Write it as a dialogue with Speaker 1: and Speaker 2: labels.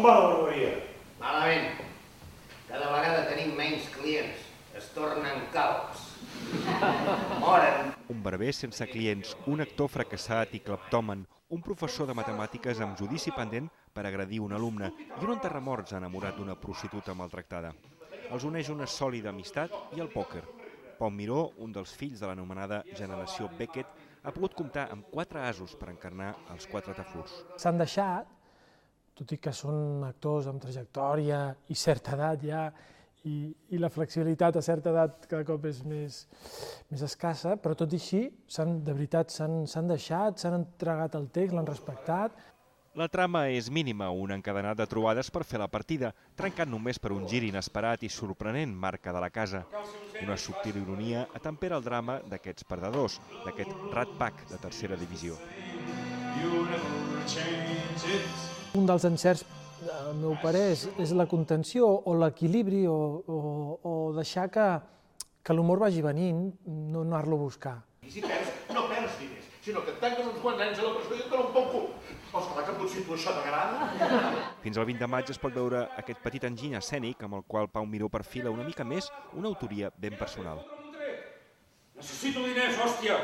Speaker 1: va la barberia?
Speaker 2: Malament. Cada vegada tenim menys clients. Es tornen calbs. Moren.
Speaker 3: Un barber sense clients, un actor fracassat i cleptòman, un professor de matemàtiques amb judici pendent per agredir un alumne i un enterramorts enamorat d'una prostituta maltractada. Els uneix una sòlida amistat i el pòquer. Pau Miró, un dels fills de l'anomenada generació Beckett, ha pogut comptar amb 4 asos per encarnar els 4 tafurs.
Speaker 4: S'han deixat, tot i que són actors amb trajectòria i certa edat ja, i la flexibilitat a certa edat cada cop és més escassa, però tot i així, de veritat, s'han deixat, s'han entregat el text, l'han respectat.
Speaker 3: La trama és mínima, un encadenat de trobades per fer la partida, trencat només per un gir inesperat i sorprenent marca de la casa. Una subtil ironia atempera el drama d'aquests perdedors, d'aquest Rat Pack de tercera divisió.
Speaker 4: Un dels encerts, al meu parer, és la contenció o l'equilibri o deixar que l'humor vagi venint, no anar-lo a buscar.
Speaker 1: I si perds, no perds diners, sinó que et tanquen uns quants anys a la presó i et donen un bon cul. Ostres, que potser tu això t'agrada?
Speaker 3: Fins al 20 de maig es pot veure aquest petit enginy escènic amb el qual Pau Miró perfila una mica més una autoria ben personal.
Speaker 1: Necessito diners, hòstia!